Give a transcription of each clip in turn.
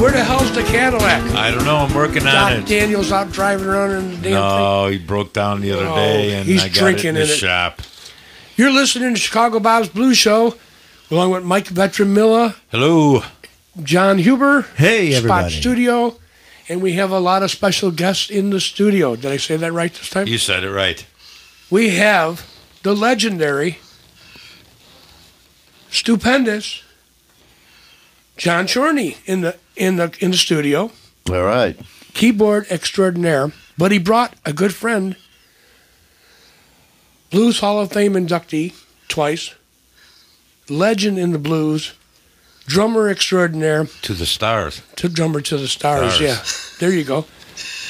Where the hell's the Cadillac? I don't know. I'm working on Doc it. Daniels out driving around in the damn thing. No, he broke down the other day, and he's I got drinking it in the in it. shop. You're listening to Chicago Bob's Blues Show, along with Mike Vetramilla, Hello. John Huber, Hey, everybody. Spot Studio, and we have a lot of special guests in the studio. Did I say that right this time? You said it right. We have the legendary, stupendous John Chorney in the studio. All right. Keyboard extraordinaire, but he brought a good friend, Blues Hall of Fame inductee twice, legend in the blues, drummer extraordinaire. To the stars. Drummer to the stars, yeah. There you go.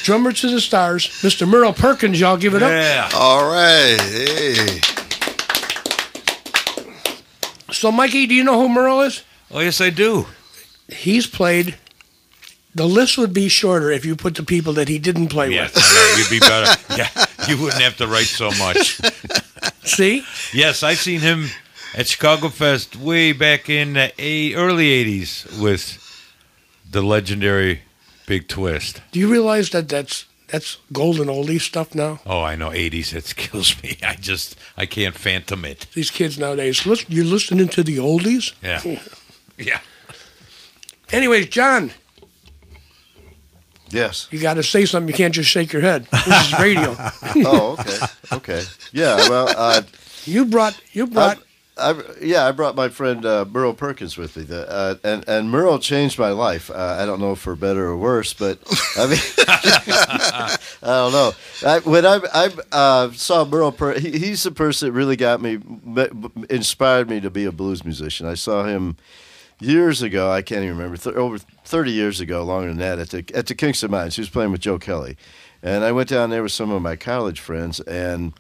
Drummer to the stars, Mr. Merle Perkins, y'all give it up. Yeah. All right. Hey. So, Mikey, do you know who Merle is? Oh, yes, I do. He's played. The list would be shorter if you put the people that he didn't play Yes, with. I know. You'd be better. Yeah, you wouldn't have to write so much. See? Yes, I've seen him at Chicago Fest way back in the early 80s with the legendary Big Twist. Do you realize that that's golden oldie stuff now? Oh, I know, 80s. It kills me. I can't phantom it. These kids nowadays, you're listening to the oldies? Yeah. Yeah. Anyways, John, Yes. you got to say something. You can't just shake your head. This is radio. Oh, okay. Okay. Yeah. Well, You brought. I brought my friend Merle Perkins with me, and Merle changed my life. I don't know for better or worse, but I mean, I don't know. When I saw Merle, he's the person that really got me, inspired me to be a blues musician. I saw him years ago. I can't even remember, over 30 years ago, longer than that, at the Kingston Mines. He was playing with Joe Kelly, and I went down there with some of my college friends, and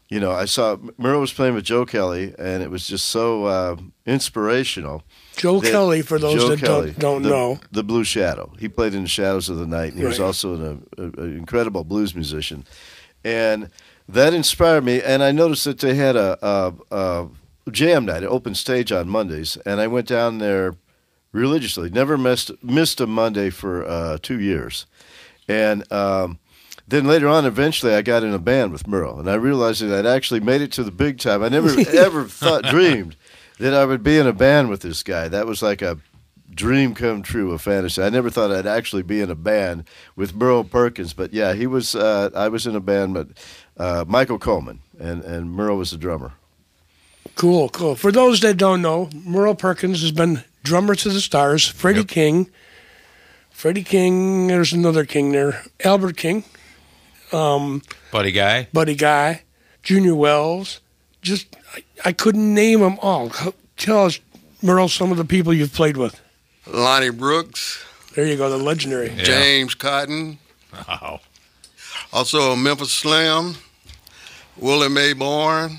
you know, I saw Merle was playing with Joe Kelly, and it was just so inspirational. Joe Kelly, for those Joe that Kelly, don't know. The Blue Shadow. He played in the Shadows of the Night, and he was Right. also an incredible blues musician. And that inspired me, and I noticed that they had a jam night, an open stage on Mondays, and I went down there religiously. Never missed a Monday for 2 years. And then later on, eventually, I got in a band with Merle, and I realized that I'd actually made it to the big time. I never ever dreamed that I would be in a band with this guy. That was like a dream come true, a fantasy. I never thought I'd actually be in a band with Merle Perkins, but yeah, he was. I was in a band with Michael Coleman, and Merle was the drummer. Cool. For those that don't know, Merle Perkins has been drummer to the stars. Freddie King. There's another King there. Albert King. Buddy Guy. Junior Wells. I couldn't name them all. Tell us, Merle, some of the people you've played with. Lonnie Brooks. There you go, the legendary. Yeah. James Cotton. Wow. Also Memphis Slim. Willie Mayborn.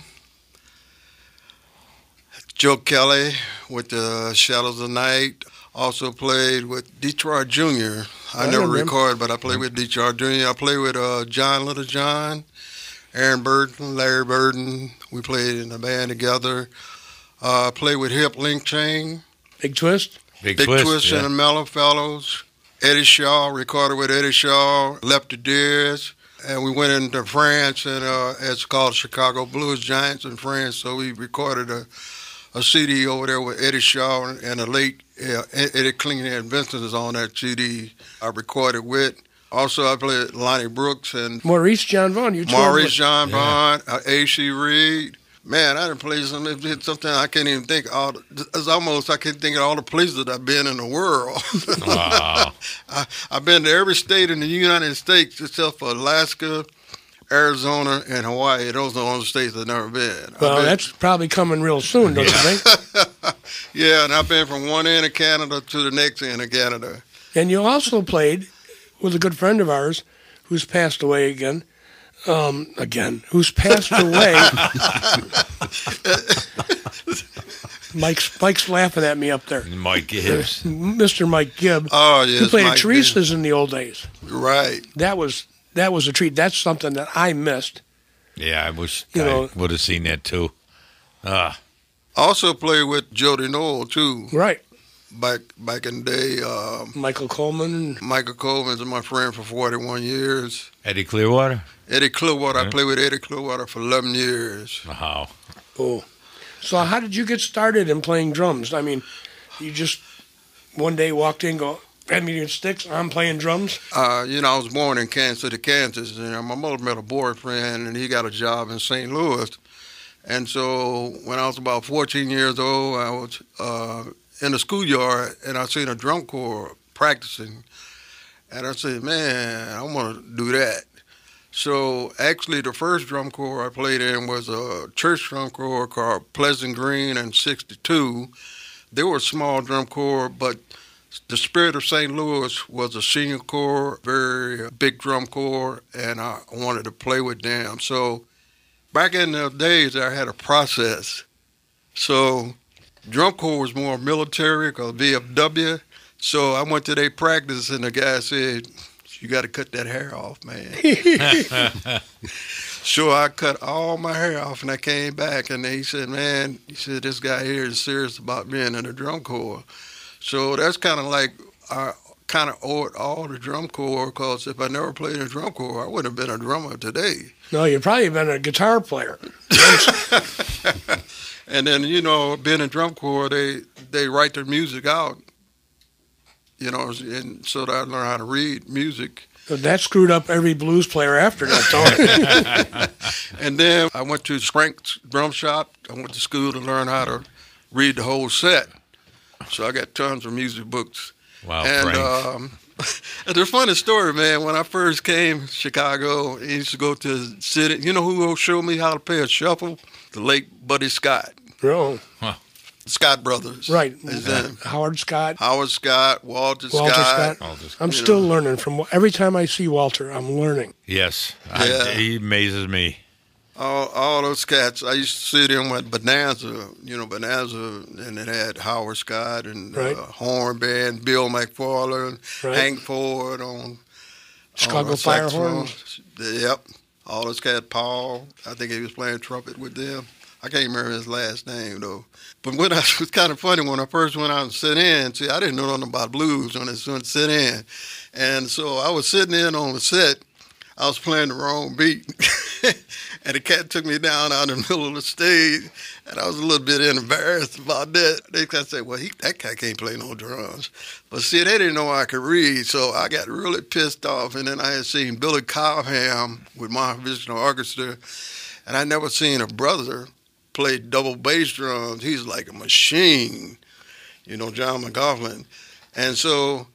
Joe Kelly with the Shadows of the Night. Also played with Detroit Jr. I never recorded, but I played with Detroit Jr. I played with John Little John, Aaron Burton, Larry Burton. We played in a band together. Played with Hip Link Chain. Big Twist? Big Twist yeah. and the Mellow Fellows. Eddie Shaw, recorded with Eddie Shaw, Lefty Dears. And we went into France, and it's called Chicago Blues Giants in France. So we recorded a CD over there with Eddie Shaw and the late Eddie Clean and Vincent is on that CD I recorded with. Also, I played Lonnie Brooks and Maurice John Vaughn. John Vaughn, A.C. Reed. Man, I done played something I can't even think. It's almost I can't think of all the places that I've been in the world. Wow. I've been to every state in the United States except for Alaska, Arizona, and Hawaii. Those are the only states I've never been. Well, that's probably coming real soon, don't you think? Yeah, and I've been from one end of Canada to the next end of Canada. And you also played with a good friend of ours who's passed away again. Who's passed away. Mike's laughing at me up there. Mike Gibbs. Mr. Mike Gibb. Oh, yes. Who played Mike at Teresa's in the old days. Right. That was a treat. That's something that I missed. Yeah, I wish I would have seen that too. Also played with Jody Noel, too. Right. back in the day. Michael Coleman. Michael Coleman's my friend for 41 years. Eddie Clearwater? Eddie Clearwater. I played with Eddie Clearwater for 11 years. Wow. Cool. So how did you get started in playing drums? I mean, you just one day walked in and go, hand me your sticks, I'm playing drums? I was born in Kansas City, Kansas, and my mother met a boyfriend, and he got a job in St. Louis. And so when I was about 14 years old, I was in the schoolyard, and I seen a drum corps practicing. And I said, man, I want to do that. So actually the first drum corps I played in was a church drum corps called Pleasant Green and 62. They were a small drum corps, but the Spirit of St. Louis was a senior corps, very big drum corps, and I wanted to play with them. So back in the days, I had a process. So drum corps was more military because VFW. So I went to their practice, and the guy said, you got to cut that hair off, man. So I cut all my hair off, and I came back, and he said, man, this guy here is serious about being in the drum corps. So that's kind of like I kind of owe it all to drum corps, because if I never played in a drum corps, I wouldn't have been a drummer today. No, you'd probably been a guitar player. And then, being in drum corps, they write their music out, and so that I learned how to read music. That screwed up every blues player after that, don't And then I went to Frank's drum shop. I went to school to learn how to read the whole set. So I got tons of music books. Wow, and it's a funny story, man. When I first came to Chicago, I used to go to the city. You know who showed me how to play a shuffle? The late Buddy Scott. Oh. Huh. Scott Brothers. Right. Yeah. Howard Scott. Howard Scott, Walter Scott. Walter Scott. I'm still learning from every time I see Walter, I'm learning. Yes. Yeah. He amazes me. All those cats. I used to see them at Bonanza, and it had Howard Scott and right. Horn Band, Bill McFarland, right. Hank Ford on Chicago Fire Horns. Yep. All those cats, Paul, I think he was playing trumpet with them. I can't remember his last name, though. But it was kind of funny when I first went out and sit in. See, I didn't know nothing about blues when I went to sit in. And so I was sitting in on the set. I was playing the wrong beat. And the cat took me down out in the middle of the stage. And I was a little bit embarrassed about that. They kind of said, well, that cat can't play no drums. But see, they didn't know I could read. So I got really pissed off. And then I had seen Billy Cobham with my original orchestra. And I never seen a brother play double bass drums. He's like a machine, John McGoughlin. And so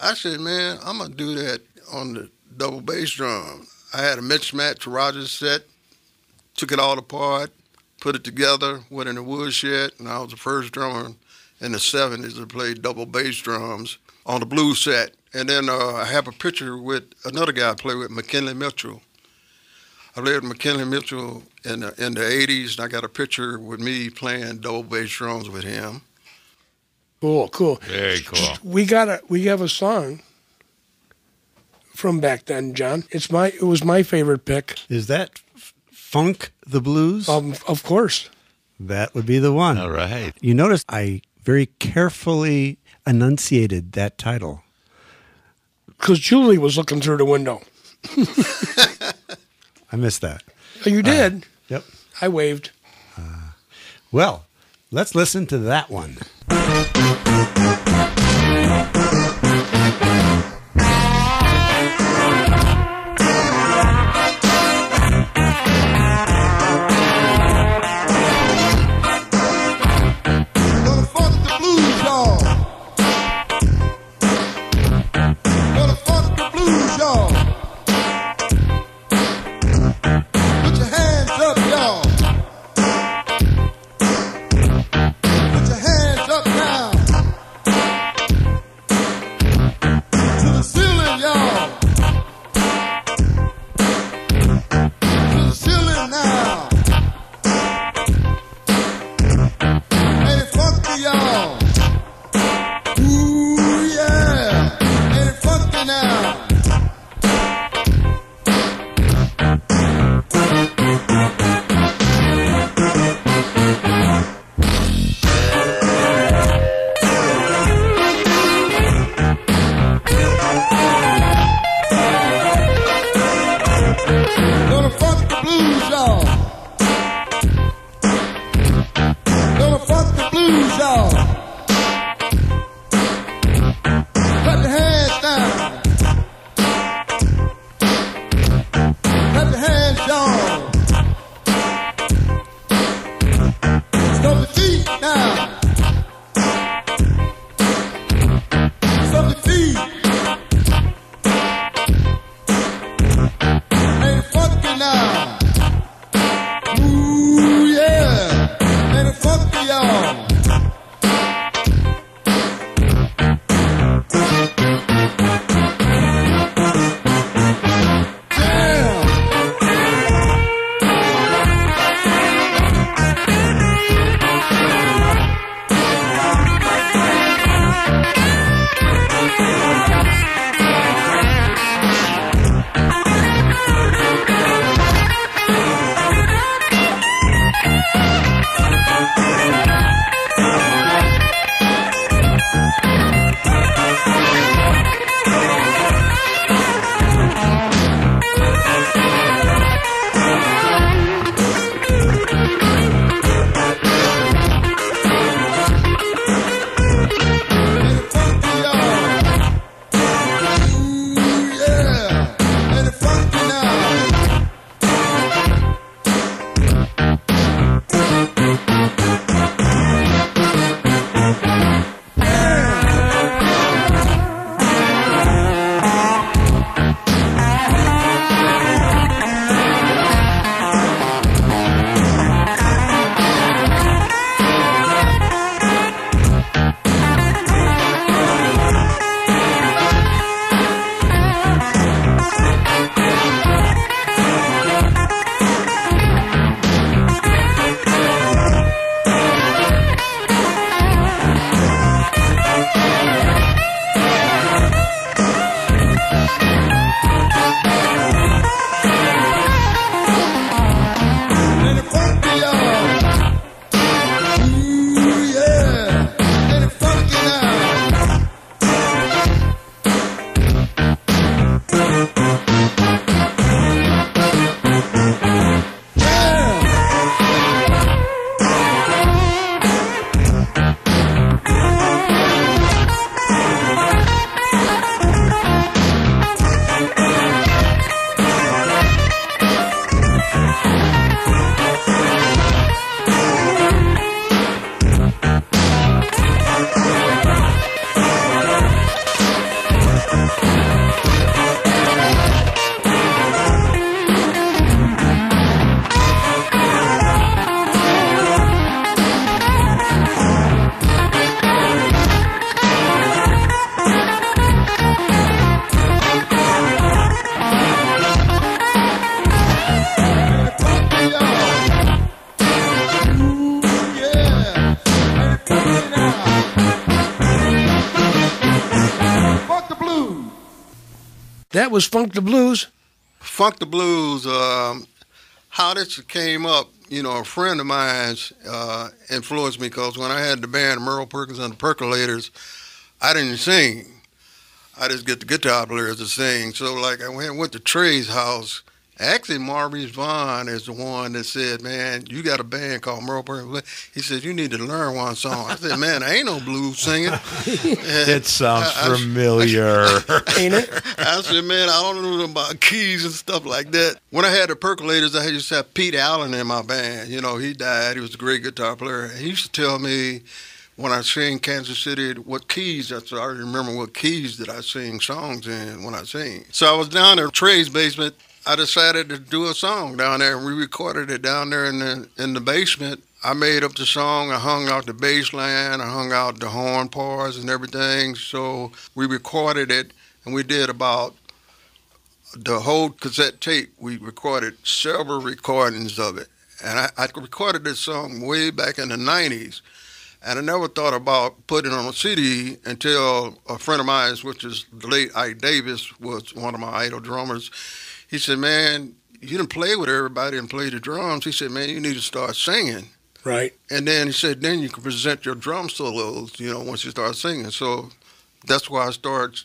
I said, man, I'm going to do that on the double bass drum. I had a mismatch Rogers set, took it all apart, put it together, went in the woodshed, and I was the first drummer in the 70s that played double bass drums on the blues set. And then I have a picture with another guy I played with, McKinley Mitchell. I played with McKinley Mitchell in the 80s, and I got a picture with me playing double bass drums with him. Cool. Very cool. We have a song from back then, John. It was my favorite pick. Is that Funk the Blues? Of course. That would be the one. All right. You notice I very carefully enunciated that title. Because Julie was looking through the window. I missed that. Oh, you did? Yep. I waved. Well, let's listen to that one. Put your hands up now. Gonna funk the blues, y'all. Gonna funk the blues, y'all. Put the hands down. Put the hands down. Stomp the feet now. Stomp the feet. Ain't it funky now? Ooh yeah. Ain't it funky, y'all? That was Funk the Blues. Funk the Blues, how this came up, a friend of mine influenced me because when I had the band Merle Perkins and the Percolators, I didn't sing. I just get the guitar players to sing. So, I went to Trey's house. Actually, Maurice Vaughn is the one that said, man, you got a band called Merle Perkins. He said, you need to learn one song. I said, man, I ain't no blues singer. It sounds familiar. Ain't it? I said, man, I don't know about keys and stuff like that. When I had the Percolators, I used to have Pete Allen in my band. He died. He was a great guitar player. He used to tell me when I sing Kansas City what keys, I already remember what keys that I sing songs in when I sing. So I was down at Trey's basement. I decided to do a song down there, and we recorded it down there in the basement. I made up the song. I hung out the bass line. I hung out the horn parts and everything. So we recorded it, and we did about the whole cassette tape. We recorded several recordings of it. And I recorded this song way back in the 90s. And I never thought about putting it on a CD until a friend of mine, which is the late Ike Davis, was one of my idol drummers. He said, man, you didn't play with everybody and play the drums. He said, man, you need to start singing. Right. And then he said, then you can present your drum solos, once you start singing. So that's why I started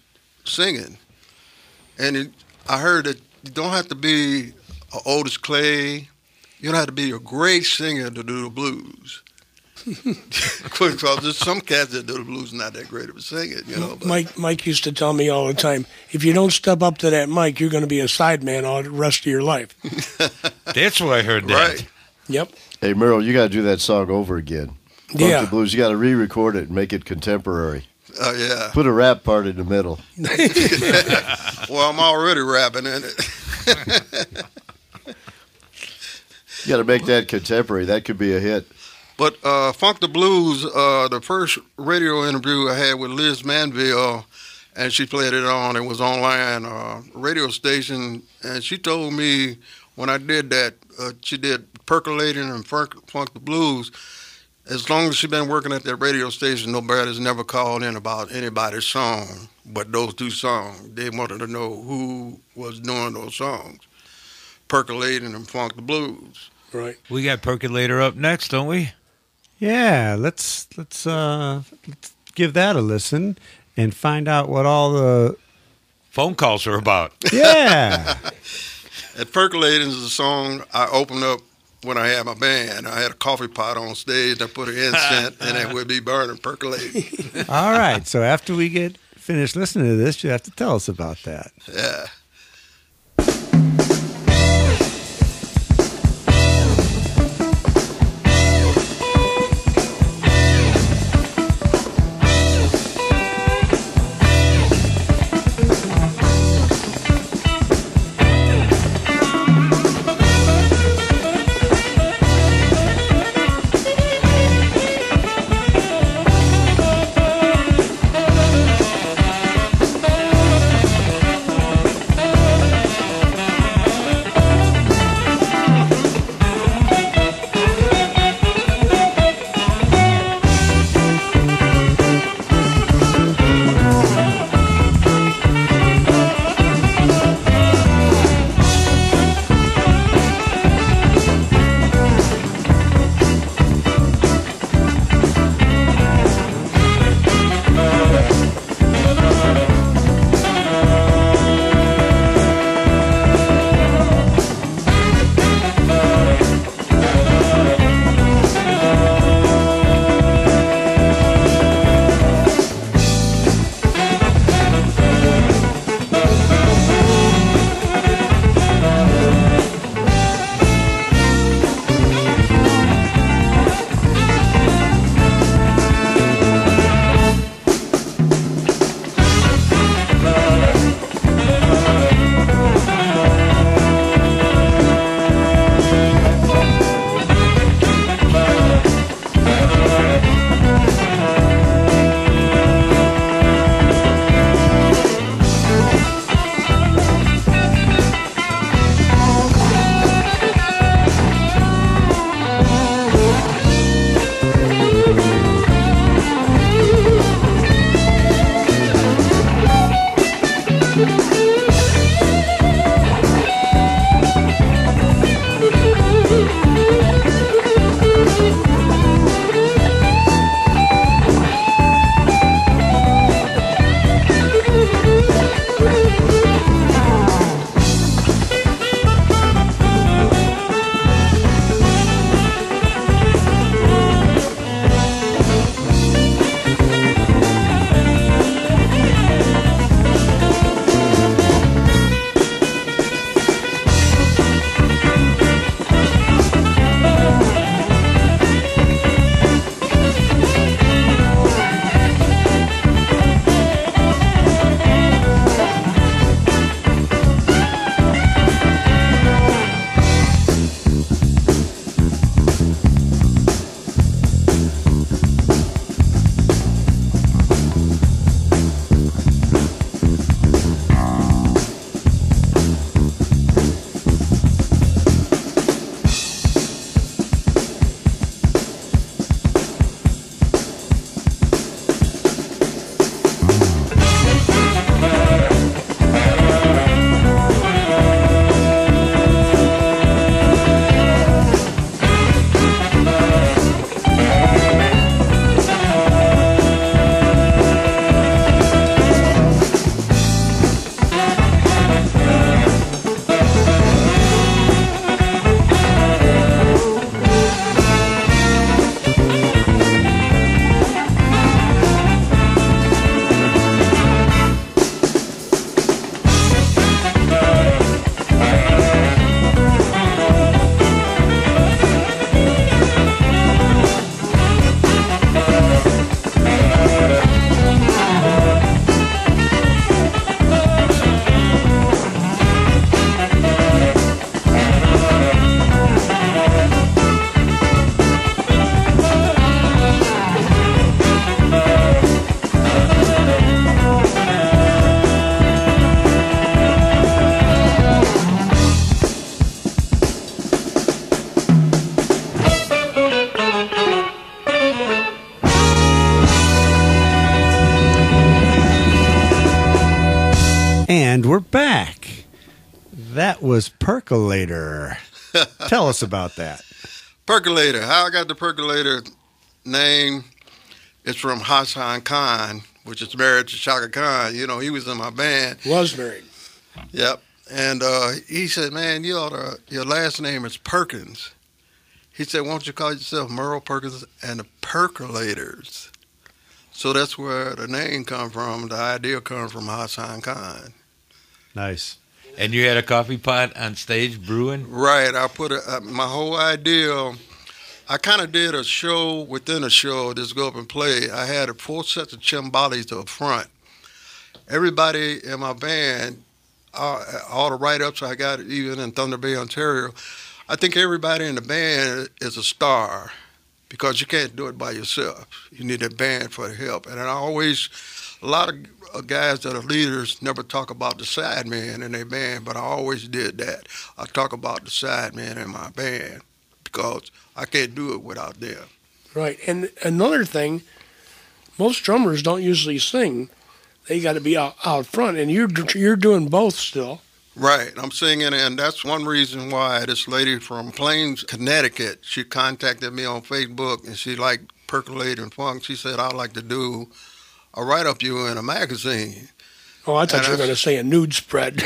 singing. And I heard that you don't have to be a Otis Clay. You don't have to be a great singer to do the blues. Because there's some cats that do the blues not that great of a singer, you know. But Mike used to tell me all the time, if you don't step up to that mic, you're going to be a sideman all the rest of your life. That's where I heard that. Right. Yep. Hey, Merle, you got to do that song over again. Funk Yeah. the Blues. You got to re-record it and make it contemporary. Oh, yeah. Put a rap part in the middle. Well, I'm already rapping in it. You got to make that contemporary. That could be a hit. But Funk the Blues, the first radio interview I had with Liz Manville, and she played it on, it was online radio station, and she told me when I did that, she did Percolating and Funk the Blues. As long as she's been working at that radio station, nobody's never called in about anybody's song but those two songs. They wanted to know who was doing those songs, Percolating and Funk the Blues. Right. We got Percolator up next, don't we? Yeah, let's give that a listen and find out what all the Phone calls are about. yeah. At Percolating is a song I opened up when I had my band. I had a coffee pot on stage. I put an incense and it would be burning, percolating. All right. So after we get finished listening to this, you have to tell us about that. Yeah. that was Percolator. Tell us about that. Percolator. How I got the Percolator name is from Hassan Khan, which is married to Shaka Khan. You know, he was in my band. Was married. Yep. And he said, man, your last name is Perkins. He said, why don't you call yourself Merle Perkins and the Percolators? So that's where the name come from. The idea comes from Hassan Khan. Nice. And you had a coffee pot on stage brewing? Right. I put my whole idea. I kind of did a show within a show, just go up and play. I had 4 sets of chimbales up front. Everybody in my band, all the write-ups I got, even in Thunder Bay, Ontario, I think everybody in the band is a star because you can't do it by yourself. You need a band for the help. And a lot of guys that are leaders never talk about the sideman in their band, but I always did that. I talk about the sideman in my band because I can't do it without them. Right. And another thing, most drummers don't usually sing. They got to be out front, and you're doing both still. Right. I'm singing, and that's one reason why this lady from Plains, Connecticut, she contacted me on Facebook, and she liked percolating funk. She said, I'd like to do a write-up you in a magazine. Oh, I thought you were going to say a nude spread.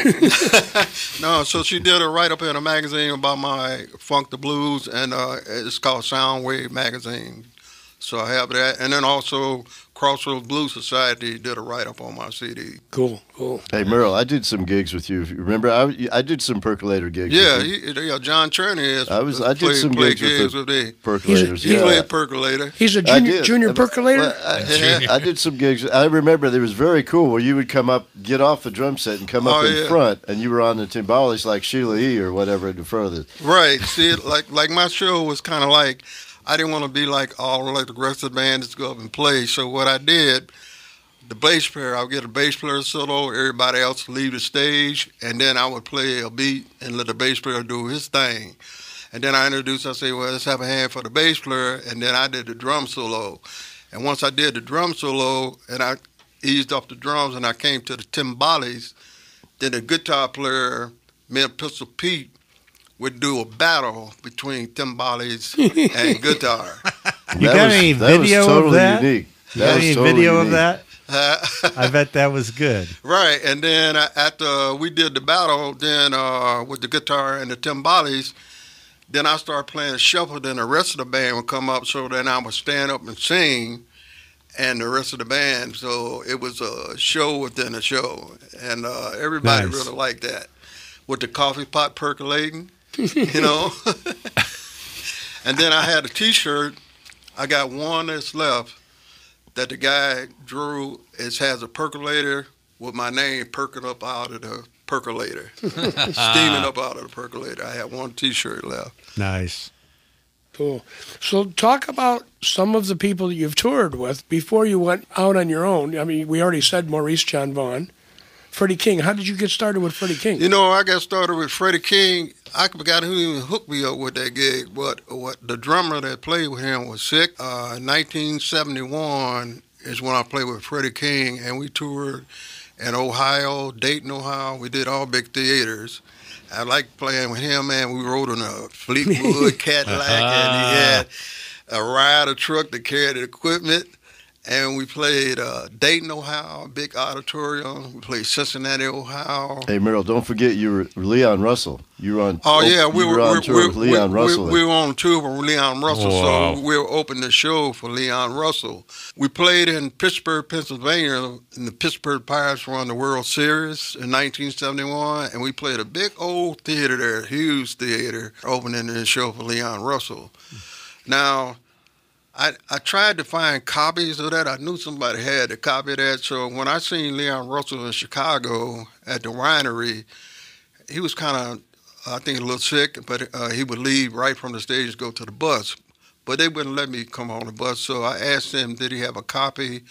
No, so she did a write-up in a magazine about my Funk the Blues, and it's called Soundwave Magazine. So I have that. And then also Crossroads Blues Society did a write-up on my CD. Cool. Hey, Merle, I did some gigs with you. Remember, I did some Percolator gigs. Yeah, John Chorney I did some gigs with the Percolators. He played Percolator. He's a junior percolator? I did some gigs. I remember it was very cool where you would come up, get off the drum set and come up in front, and you were on the timbales like Sheila E. or whatever in the front of it. Right. See, like my show was kind of like, I didn't want to be like the rest of the band just go up and play. So what I did, the bass player, I would get a bass player solo, everybody else would leave the stage, and then I would play a beat and let the bass player do his thing. And then I say, well, let's have a hand for the bass player, and then I did the drum solo. And once I did the drum solo, and I eased off the drums, and I came to the timbales, then the guitar player, me and Pistol Pete, would do a battle between timbales and guitar. You got any video of that? Unique. You got any video of that? I bet that was good. Right, and then after we did the battle, then with the guitar and the timbales, then I started playing shuffle, then the rest of the band would come up, so then I would stand up and sing, and the rest of the band, so it was a show within a show, and everybody really liked that. With the coffee pot percolating, you know. And then I had a T-shirt. I got one that's left that the guy drew. It has a percolator with my name perking up out of the percolator, steaming up out of the percolator. I had one T-shirt left. Nice. Cool. So talk about some of the people that you've toured with before you went out on your own. I mean, we already said Maurice John Vaughan. Freddie King. How did you get started with Freddie King? You know, I got started with Freddie King. I forgot who even hooked me up with that gig, but the drummer that played with him was sick. 1971 is when I played with Freddie King, and we toured in Ohio, Dayton, Ohio. We did all big theaters. I liked playing with him, man. We rode in a Fleetwood Cadillac, and he had a rider truck that carried the equipment. And we played Dayton, Ohio, big auditorium. We played Cincinnati, Ohio. Hey, Merle, don't forget you were Leon Russell. You were on. We were on tour with Leon Russell. We were on tour with Leon Russell, wow. So we were opening the show for Leon Russell. We played in Pittsburgh, Pennsylvania, and the Pittsburgh Pirates won the World Series in 1971, and we played a big old theater there, huge theater, opening the show for Leon Russell. Now, I tried to find copies of that. I knew somebody had a copy of that. So when I seen Leon Russell in Chicago at the winery, he was kind of, I think, a little sick, but he would leave right from the stage and go to the bus. But they wouldn't let me come on the bus. So I asked him, did he have a copy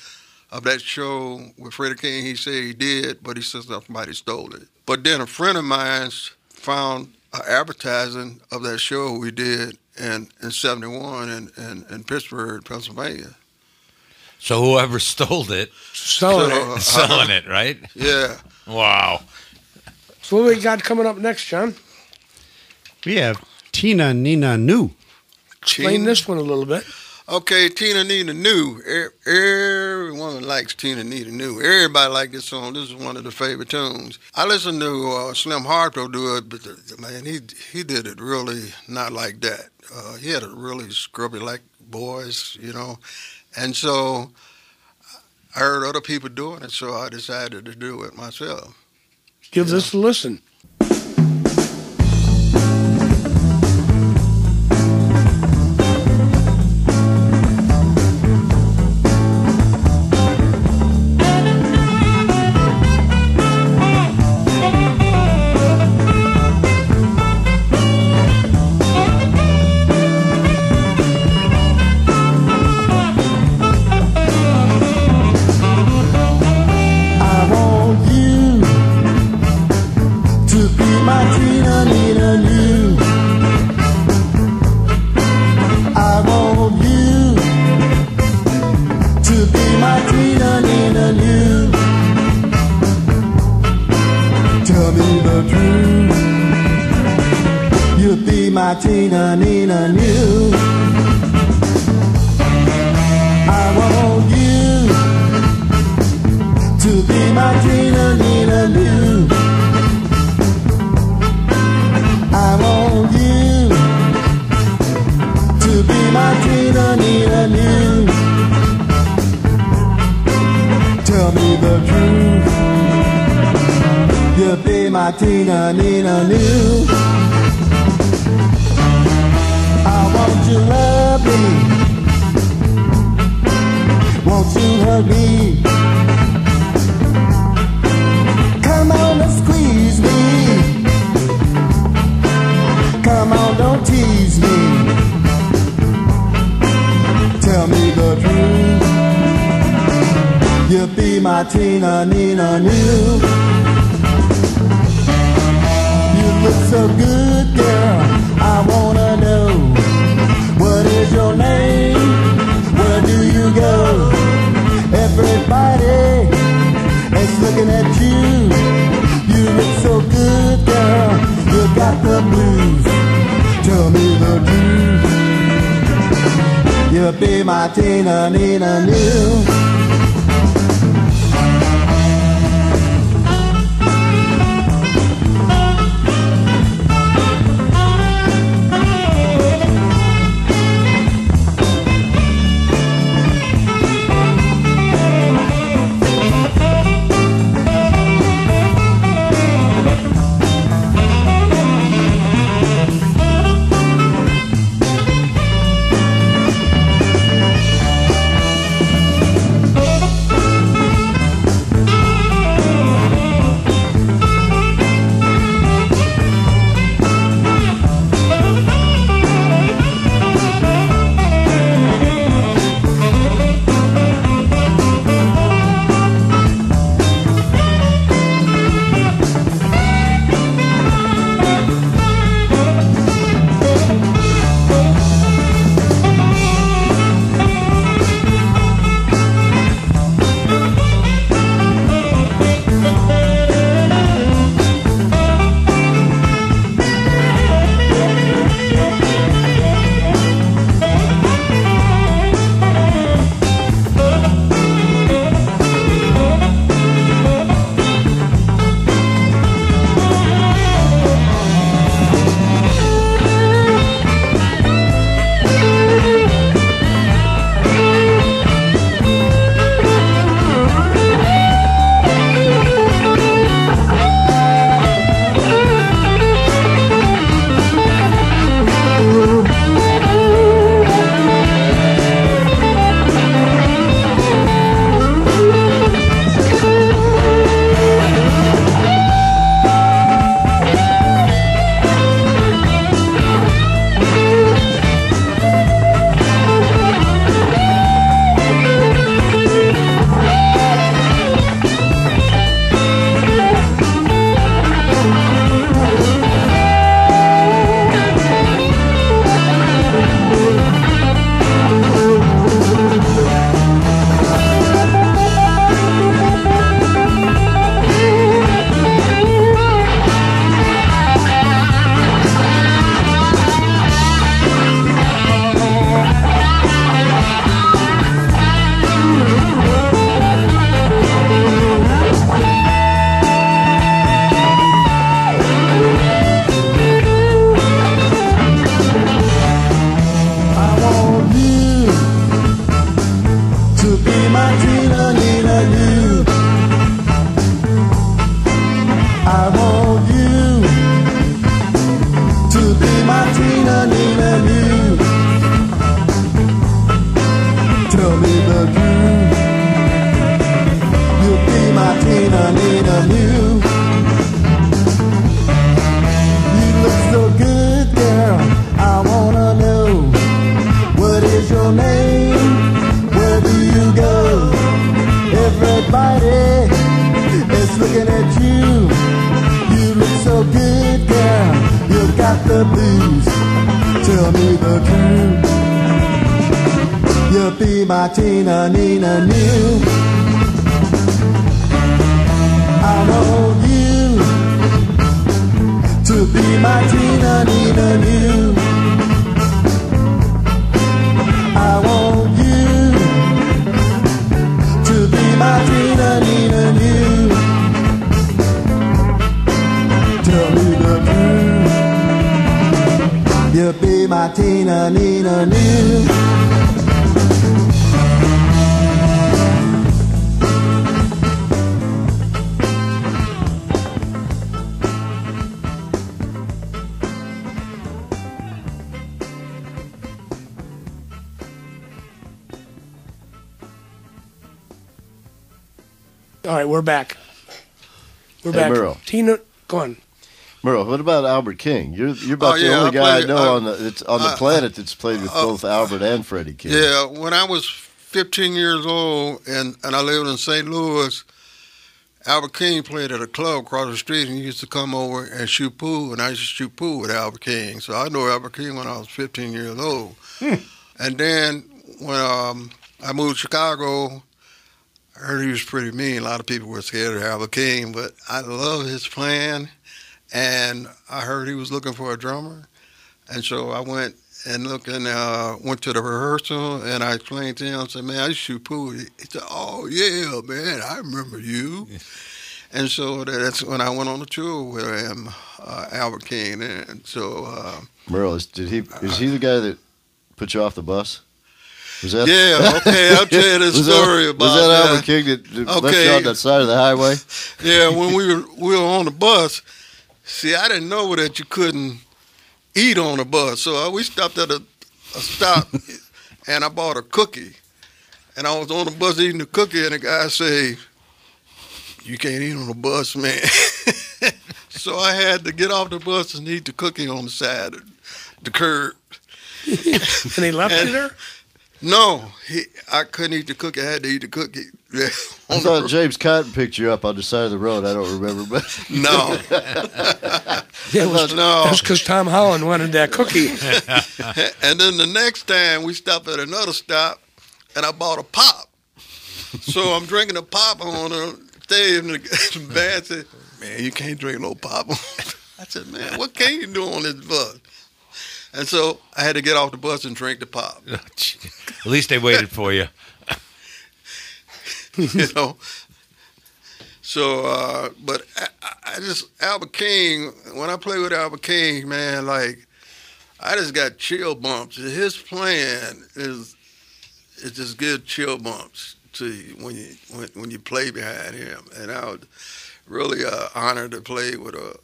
of that show with Freddie King? He said he did, but he said somebody stole it. But then a friend of mine found an advertising of that show we did in 71 in Pittsburgh, Pennsylvania. So whoever stole it, Selling selling it, right? Yeah. Wow. What we got coming up next, John? We have Tina Nina New. Explain this one a little bit. Okay, Tina Nina New. Everyone likes Tina Nina New. Everybody like this song. This is one of the favorite tunes. I listened to Slim Harpo do it, but man, he did it really not like that. He had a really scrubby like voice, you know, and so I heard other people doing it, so I decided to do it myself. Give this a listen. Tina Nina New. I want you to be my Tina Nina New. I want you to be my Tina Nina New. Tell me the truth. You'll be my Tina Nina New. Won't you love me? Won't you hug me? Come on and squeeze me. Come on, don't tease me. Tell me the truth. You'll be my Tina Nina New. You look so good, girl. I wanna know, what is your name? Where do you go? Everybody is looking at you. You look so good, girl. You got the blues. Tell me the truth. You'll be my Tina Nina New. Tina, Nina, new. Tell me the truth. You'll be my Tina, Nina, new. You look so good, girl. I wanna know, what is your name? Where do you go? Everybody is looking at you. You look so good, girl. You've got the blues. Tell me the truth. You'll be my Tina, Nina, new. I want you to be my Tina, Nina, new. I want you to be my Tina, Nina, new. Tell me the truth. You'll be my Tina, Nina, new. All right, we're back. We're Hey, back. Merle. Tina, go on. Merle, what about Albert King? You're about the yeah, only I guy I played- know on the planet that's played with both Albert and Freddie King. Yeah, when I was 15 years old and I lived in St. Louis, Albert King played at a club across the street, and he used to come over and shoot pool, and I used to shoot pool with Albert King. So I know Albert King when I was 15 years old. And then when I moved to Chicago, I heard he was pretty mean. A lot of people were scared of Albert King, but I love his playing, and I heard he was looking for a drummer. And so I went and looked and went to the rehearsal, and I explained to him, I said, man, I used to shoot pool. He said, oh, yeah, man, I remember you. And so that's when I went on a tour with him, Albert King. And so... Merle, is he the guy that put you off the bus? Was that? Yeah, okay, I'll tell you this story about Was that that. Albert King that left Okay. you on that side of the highway? Yeah, when we were on the bus, see, I didn't know that you couldn't eat on the bus. So we stopped at a stop, and I bought a cookie. And I was on the bus eating the cookie, and the guy said, you can't eat on the bus, man. So I had to get off the bus and eat the cookie on the side of the curb. And they left you there? No, I couldn't eat the cookie. I had to eat the cookie. I thought James Cotton picked you up on the side of the road. I don't remember, but No. Yeah, it was, No. that's because Tom Holland wanted that cookie. And then the next time we stopped at another stop, and I bought a pop. So I'm drinking a pop on the stage, and the band said, man, you can't drink no pop. I said, man, what can you do on this bus? And so I had to get off the bus and drink the pop. At least they waited for you. You know. So, but I just, Albert King, when I play with Albert King, man, like, I just got chill bumps. His playing is just good chill bumps to you when you play behind him. And I was really honored to play with a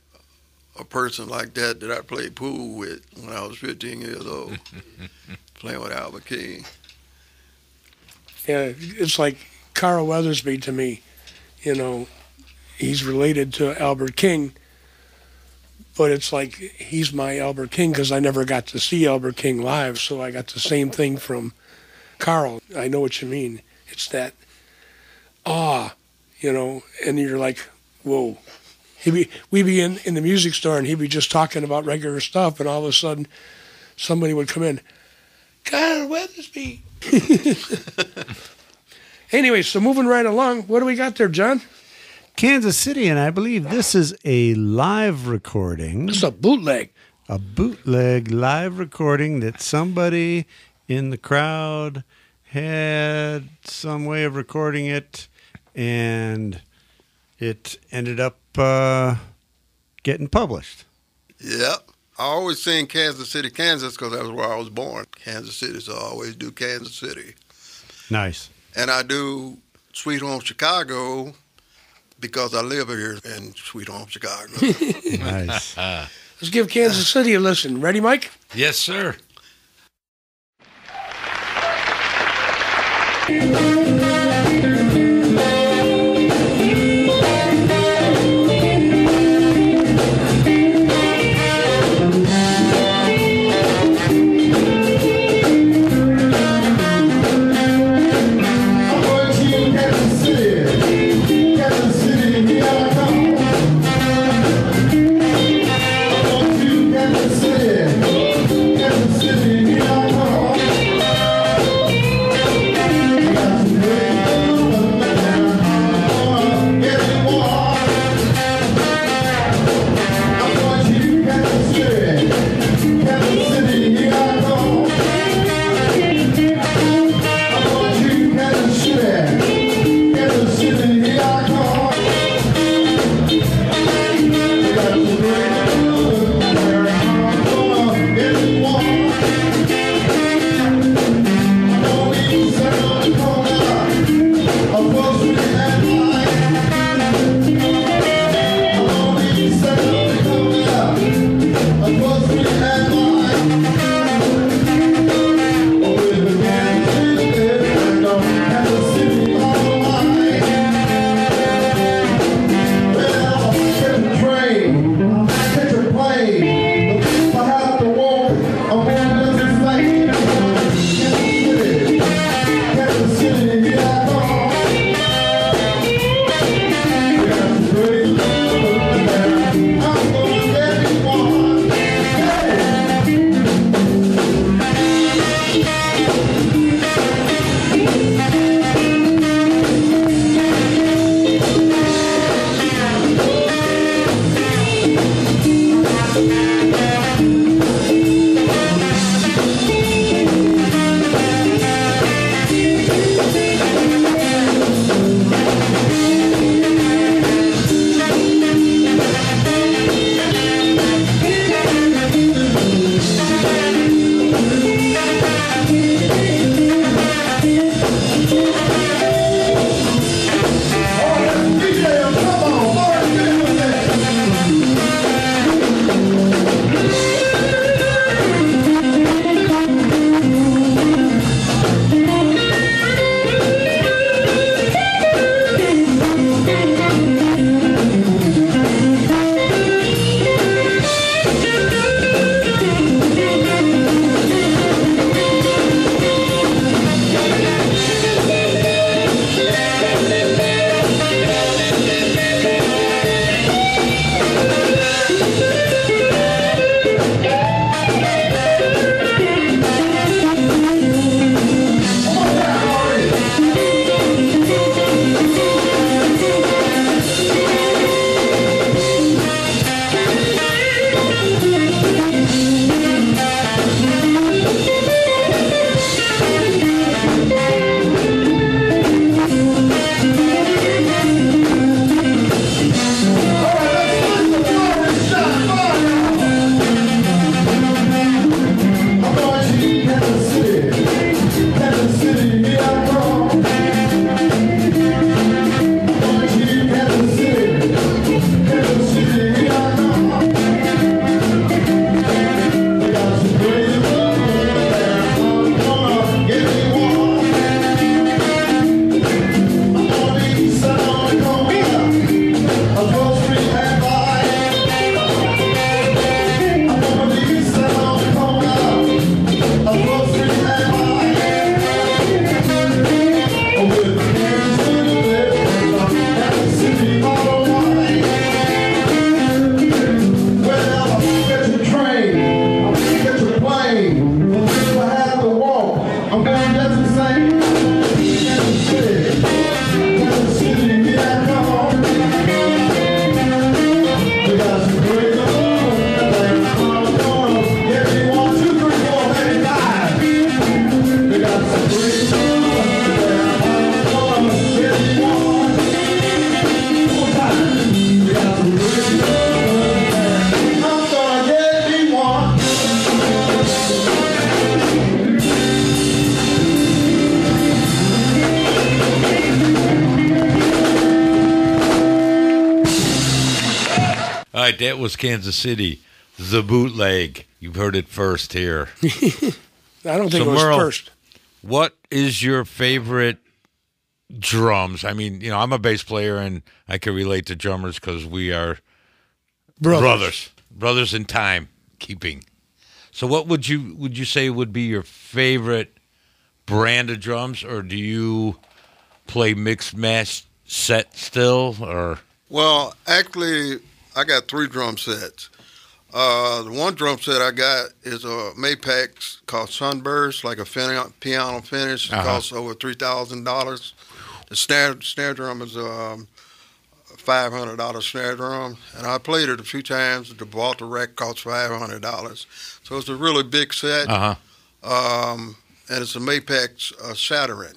person like that I played pool with when I was 15 years old, playing with Albert King. Yeah, it's like Carl Weathersby to me. You know, he's related to Albert King, but it's like he's my Albert King because I never got to see Albert King live, so I got the same thing from Carl. I know what you mean. It's that awe, you know, and you're like, whoa. We'd be in the music store, and he'd be just talking about regular stuff, and all of a sudden, somebody would come in, Carl Weathersby. Anyway, so moving right along, what do we got there, John? Kansas City, and I believe this is a live recording. This is a bootleg. A bootleg live recording that somebody in the crowd had some way of recording it, and it ended up getting published. Yep. I always sing Kansas City, Kansas, because that's where I was born. Kansas City, so I always do Kansas City. Nice. And I do Sweet Home Chicago because I live here in Sweet Home Chicago. Nice. Let's give Kansas City a listen. Ready, Mike? Yes, sir. All right, that was Kansas City the bootleg. You've heard it first here. I don't think So, it was Merle, first. What is your favorite drums? I mean, I'm a bass player, and I can relate to drummers because we are brothers in time keeping. So, what would you say would be your favorite brand of drums, or do you play mixed match set still, or? Well, actually, I got 3 drum sets. The one drum set I got is a Mapex called Sunburst, like a piano finish. It costs over $3,000. The snare drum is a $500 snare drum, and I played it a few times. The Gibraltar rack costs $500, so it's a really big set. And it's a Mapex Saturn.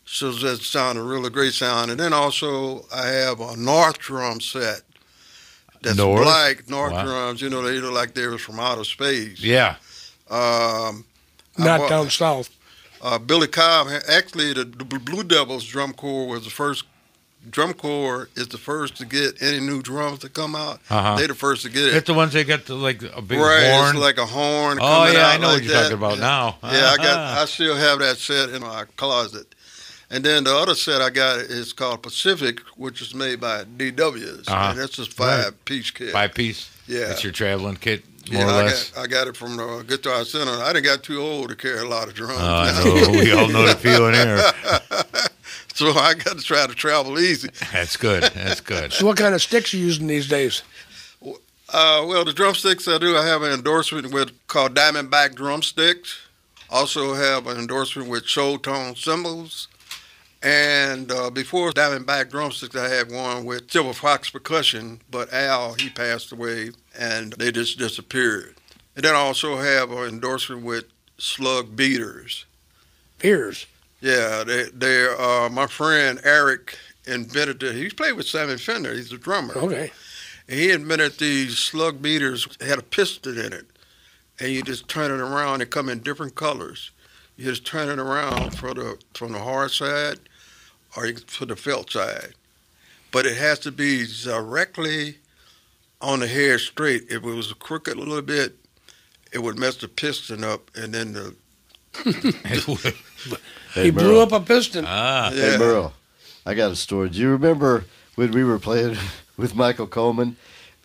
So that sounded a really great sound. And then also I have a North drum set. That's black North drums. They look like they was from outer space. Yeah. Not down south. Billy Cobb, actually the Blue Devils drum corps was the first. Drum corps is the first to get any new drums that come out. They're the first to get it. It's the ones that got like a big right, horn. It's like a horn. Oh coming yeah, out I know like what you're that. talking about now. Yeah, I still have that set in my closet. And then the other set I got is called Pacific, which is made by DWs. And that's just 5-piece kit. 5-piece? Yeah. That's your traveling kit, more or less? I got it from the Guitar Center. I didn't got too old to carry a lot of drums. No, we all know the feeling here. So I got to try to travel easy. That's good. That's good. So what kind of sticks are you using these days? Well, the drumsticks I have an endorsement with called Diamondback drumsticks. Also have an endorsement with Soul Tone cymbals. And before Diamondback drumsticks, I had one with Silver Fox percussion, but Al, he passed away, and they just disappeared. And then I also have an endorsement with Slug beaters. Beers. Yeah, they're my friend Eric invented it. He played with Simon Fender. He's a drummer. Okay. And he invented these slug beaters. They had a piston in it, and you just turn it around. They come in different colors. You just turn it around from the hard side or for the felt side. But it has to be directly on the head straight. If it was crooked a little bit, it would mess the piston up, and then He blew up a piston. yeah. Hey, Merle, I got a story. Do you remember when we were playing with Michael Coleman?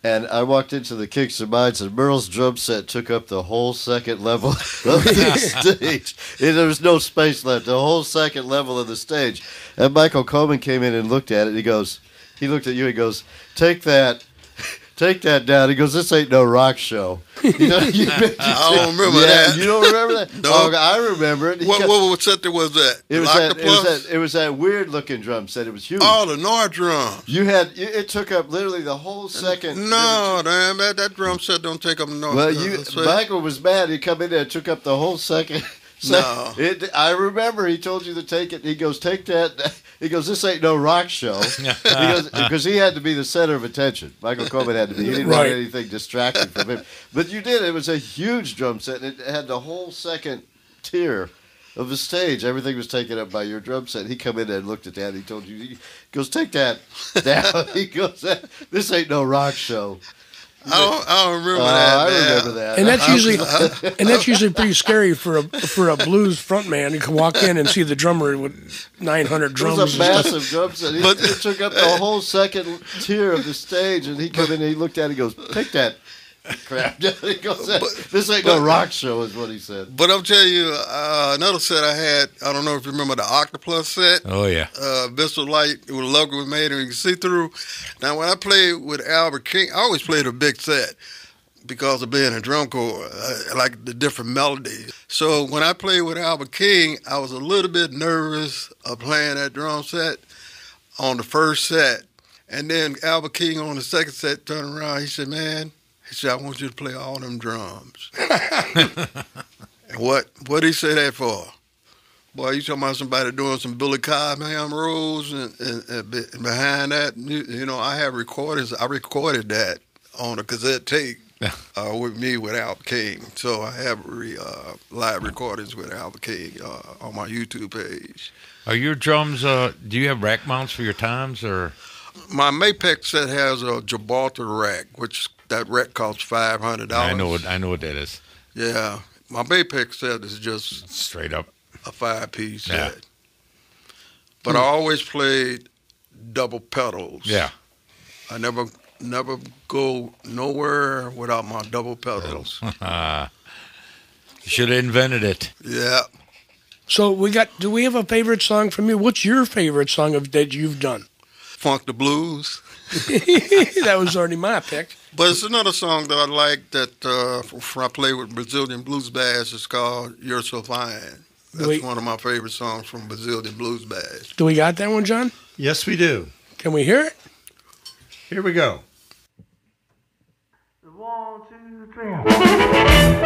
And I walked into the Kicks and Minds, and Merle's drum set took up the whole second level of the stage. And there was no space left, the whole second level of the stage. And Michael Coleman came in and looked at it. He looked at you, he goes, take that down. He goes, this ain't no rock show. I don't remember that. You don't remember that? No. Oh, I remember it. What set was that? It was that weird looking drum set. It was huge. Oh, the Nord drum. It took up literally the whole second. No, damn, that drum set don't take up the Nord. Well, Michael was mad. He come in there and took up the whole second. No. I remember he told you to take it. He goes, take that. He goes, this ain't no rock show. He goes, because he had to be the center of attention. Michael Coleman had to be. He didn't want anything distracting from him. But you did. It was a huge drum set. And it had the whole second tier of the stage. Everything was taken up by your drum set. He come in there and looked at that. And he told you, he goes, take that down. He goes, this ain't no rock show. I don't remember that. I remember that. And that's usually pretty scary for a blues frontman. You can walk in and see the drummer with 900 drums. It was a massive drum set. It took up the whole second tier of the stage, and he come in and he looked at it and goes, take that crap down. He goes, this ain't no rock show, is what he said. But I'm telling you, another set I had, I don't know if you remember the Octopus set. Oh, yeah. Visual light, with a logo was made and you can see through. Now, when I played with Albert King, I always played a big set because of being a drum corps. I like the different melodies. So when I played with Albert King, I was a little bit nervous of playing that drum set on the first set. And then Albert King on the second set turned around, he said, man, I want you to play all them drums. And what did he say that for? Boy, you talking about somebody doing some Billy Cobham rolls and behind that, I have recordings. I recorded that on a cassette tape with me with Albert King. So I have live recordings with Albert King on my YouTube page. Are your drums, do you have rack mounts for your toms, or? My Mapex set has a Gibraltar rack, which that wreck costs $500. I know what that is. Yeah, my bass pick set is just Straight up. a 5-piece Yeah. set. But I always played double pedals. Yeah. I never go nowhere without my double pedals. You should have invented it. Yeah. So do we have a favorite song from you? What's your favorite song that you've done? Funk the Blues. That was already my pick. But it's another song that I like that I play with Brazilian Blues Bass. It's called You're So Fine. That's one of my favorite songs from Brazilian Blues Bass. Do we got that one, John? Yes, we do. Can we hear it? Here we go. 1, 2, 3.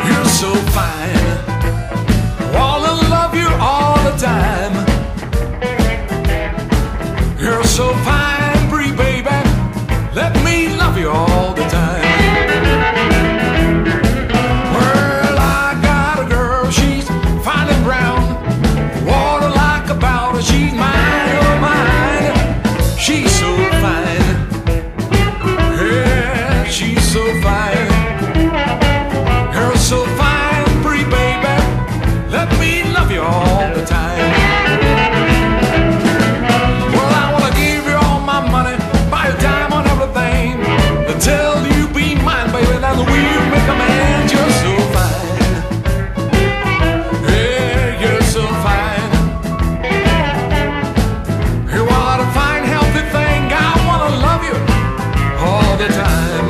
You're so fine. Wanna love you all the time. You're so fine, Bree, baby. Let me love you all the time. Well, I got a girl, she's fine and brown. Water like about her, she's mine, oh mine. She's so fine. Yeah, she's so fine. You're so fine, Bree, baby. Let me love you all the time. Well, I wanna give you all my money, buy a dime on everything. Until you be mine, baby, that's the way you make a man. You're so fine. Yeah, you're so fine. You are a fine, healthy thing. I wanna love you all the time.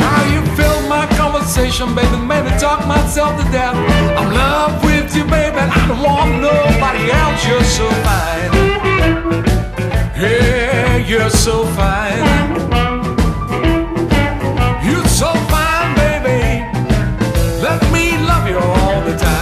How you fill my conversation, baby, made me talk myself to death. I'm in love with you, baby, I don't want nobody else. You're so fine. Yeah, you're so fine. You're so fine, baby. Let me love you all the time.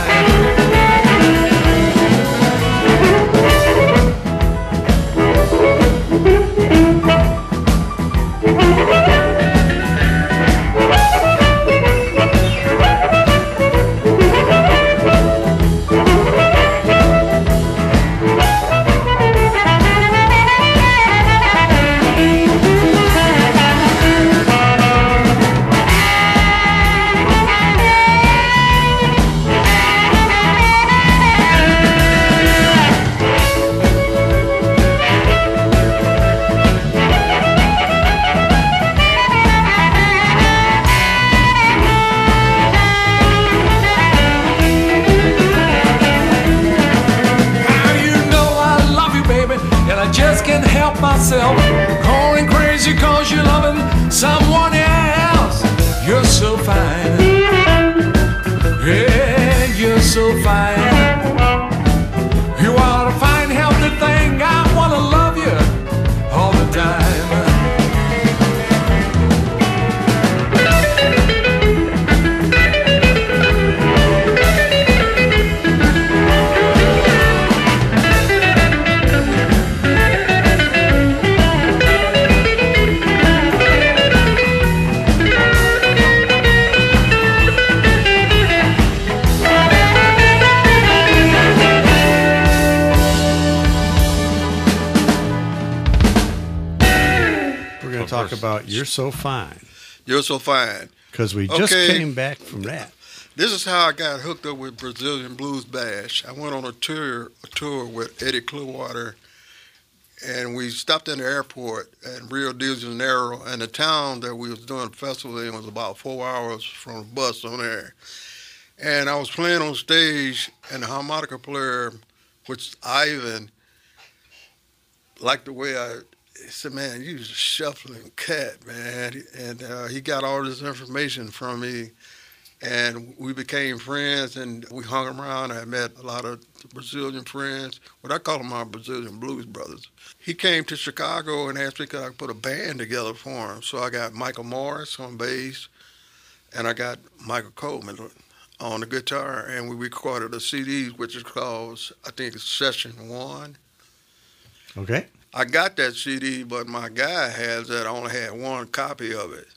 How you know I love you, baby, and I just can't help myself. Going crazy cause you're loving someone else. You're so fine. Yeah, you're so fine. You are a fine, healthy thing. I wanna love you all the time. We're going to talk about You're So Fine You're So Fine. because we just Okay. came back from that. This is how I got hooked up with Brazilian Blues Bash. I went on a tour with Eddie Clearwater, and we stopped in the airport at Rio de Janeiro, and the town that we was doing the festival in was about 4 hours from the bus on there. And I was playing on stage, and the harmonica player which Ivan liked the way he said, man, you was a shuffling cat, man. And he got all this information from me. And we became friends, and we hung around. I met a lot of Brazilian friends. What I call them my Brazilian blues brothers. He came to Chicago and asked me could I put a band together for him. So I got Michael Morris on bass, and I got Michael Coleman on the guitar, and we recorded a CD, which is called, I think it's Session 1. Okay. I got that CD, but my guy has it. I only had one copy of it.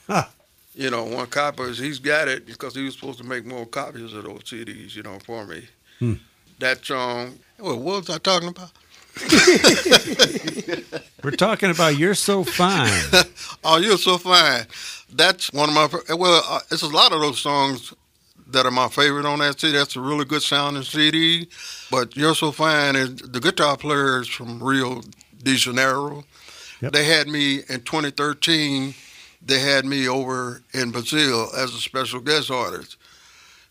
Huh. You know, one copy, he's got it because he was supposed to make more copies of those CDs, you know, for me. That song, what was I talking about? We're talking about You're So Fine. Oh, You're So Fine. That's one of my, well, it's a lot of those songs that are my favorite on that CD. That's a really good sounding CD. But You're So Fine is the guitar players from Rio de Janeiro. Yep. They had me in 2013. They had me over in Brazil as a special guest artist.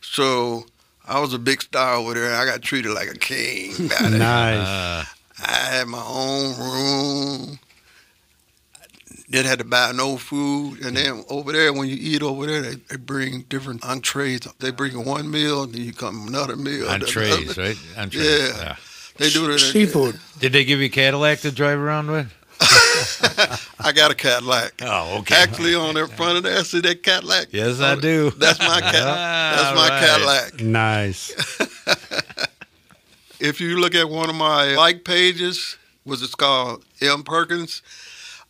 So I was a big star over there. I got treated like a king. Nice. I had my own room. Didn't have to buy no food. And then over there, when you eat over there, they bring different entrees. They bring one meal, and then you come another meal. Entrees, right? Entrees. Yeah. They do it. Seafood. Did they give you a Cadillac to drive around with? I got a Cadillac. Oh, okay. Actually, on the front of there, see that Cadillac? Yes, I do. That's my That's my right. Cadillac. Nice. If you look at one of my like pages, which is called M. Perkins,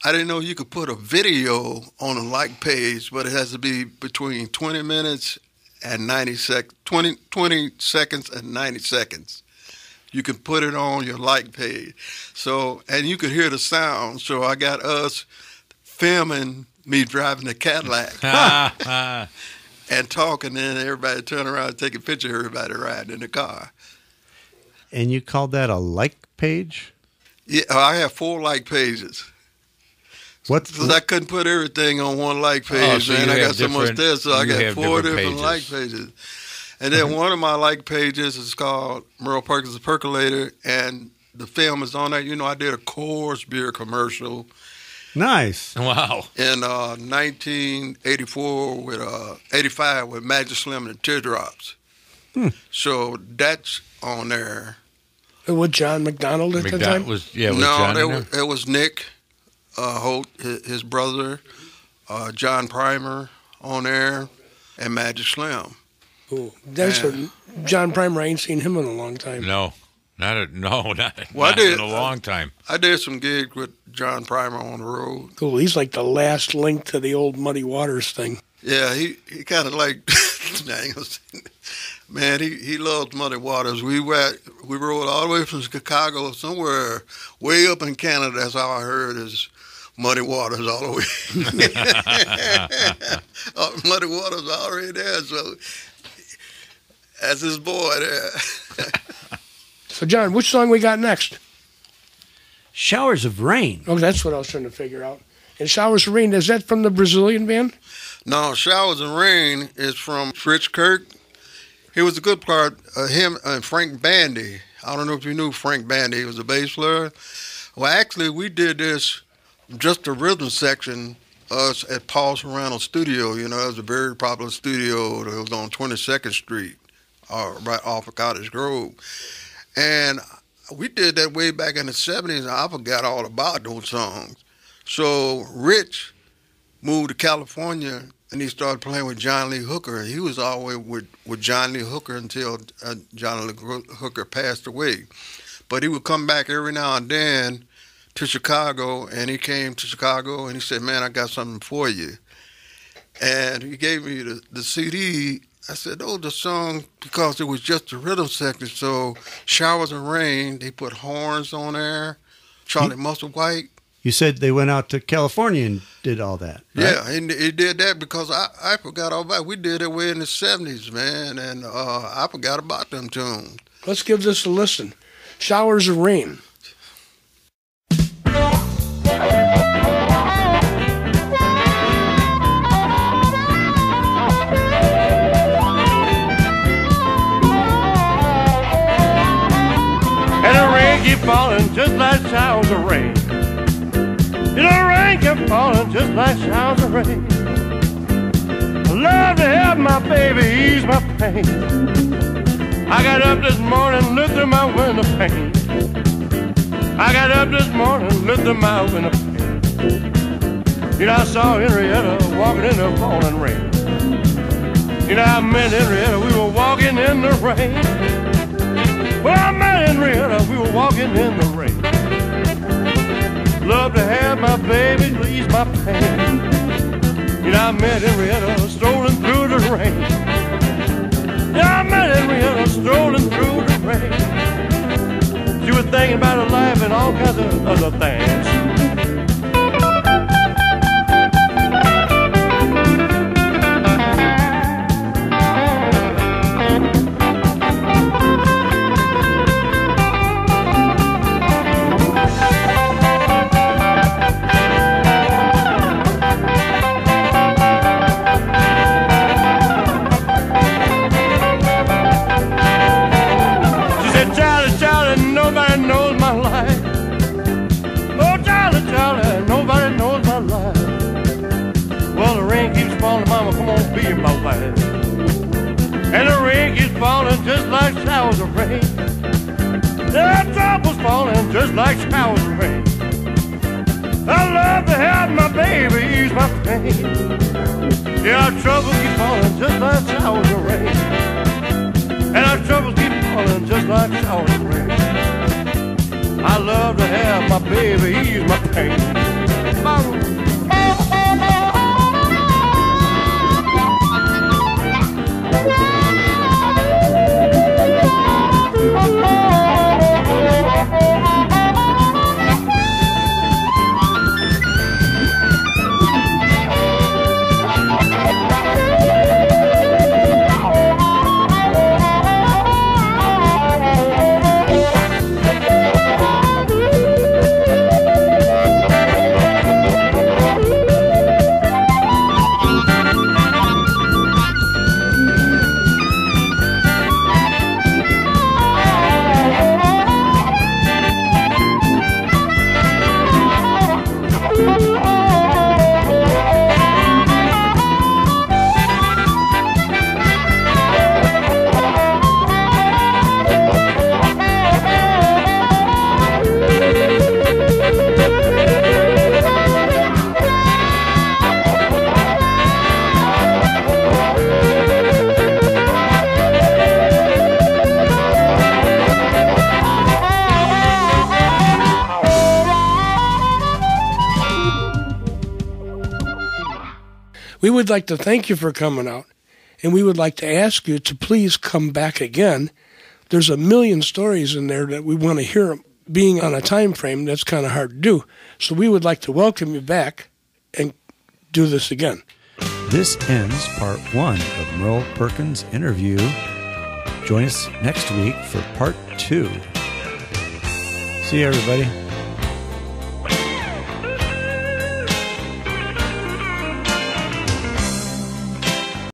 I didn't know you could put a video on a like page, but it has to be between 20 minutes and 90 seconds, 20 seconds and 90 seconds. You can put it on your like page. So, and you could hear the sound. So I got us filming me driving the Cadillac and talking, and everybody turn around and take a picture of everybody riding in the car. And you called that a like page? Yeah, I have 4 like pages. What's Because I couldn't put everything on one like page, so man. you I have got so much different- there, so I you got have 4 different different like pages. pages. And then one of my like pages is called Merle Perkins' The Percolator, and the film is on there. You know, I did a Coors beer commercial nice? Wow. in 1984 with 85 with Magic Slim and Teardrops. So that's on there. With John McDonald at the time? Was no, John in there? it was Nick Holt, his brother, John Primer on there, and Magic Slim. Ooh, that's John Primer. I ain't seen him in a long time. No. Not Well, I did- in a long time. I did some gigs with John Primer on the road. Cool. He's like the last link to the old Muddy Waters thing. Yeah, he kind of like, man, he loves Muddy Waters. We rode all the way from Chicago somewhere way up in Canada. That's how I heard is Muddy Waters all the way. Muddy Waters already there, so that's his boy there. So, John, which song we got next? Showers of Rain. Oh, that's what I was trying to figure out. And Showers of Rain, is that from the Brazilian band? No, Showers and Rain is from Fritz Kirk. He was a good part. Him and Frank Bandy. I don't know if you knew Frank Bandy. He was a bass player. Well, actually, we did this, just the rhythm section, us at Paul Serrano Studio. You know, it was a very popular studio that was on 22nd Street, right off of Cottage Grove. And we did that way back in the 70s, and I forgot all about those songs. So Rich moved to California, and he started playing with John Lee Hooker. He was always with John Lee Hooker until John Lee Hooker passed away. But he would come back every now and then to Chicago, and he came to Chicago, and he said, man, I got something for you. And he gave me the CD. I said, oh, the song, because it was just the rhythm section. So Showers and Rain, they put horns on there, Charlie Musselwhite. You said they went out to California and did all that, right? Yeah, and he did that because I forgot all about it. We did it way in the 70s, man, and I forgot about them tunes. Let's give this a listen. Showers of Rain. kept falling just like showers of rain. I love to have my baby ease my pain. I got up this morning, looked through my window pane. I got up this morning, looked through my window pane. You know, I saw Henrietta walking in the falling rain. You know, I met Henrietta, we were walking in the rain. Well, I met Henrietta, we were walking in the rain. Love to have my baby ease my pain. You know, I met Henrietta strolling through the rain. Yeah, I met Henrietta strolling through the rain. She was thinking about her life and all kinds of other things. Be my wife. And the rain keeps falling just like showers of rain. The trouble's falling just like showers of rain. I love to have my baby ease my pain. Yeah, our trouble keeps falling just like showers of rain. And our troubles keep falling just like showers of rain. I love to have my baby ease my pain. We would like to thank you for coming out, and we would like to ask you to please come back again. There's a million stories in there that we want to hear. Being on a time frame, that's kind of hard to do. So we would like to welcome you back and do this again. This ends part 1 of Merle Perkins' interview. Join us next week for part 2. See you, everybody.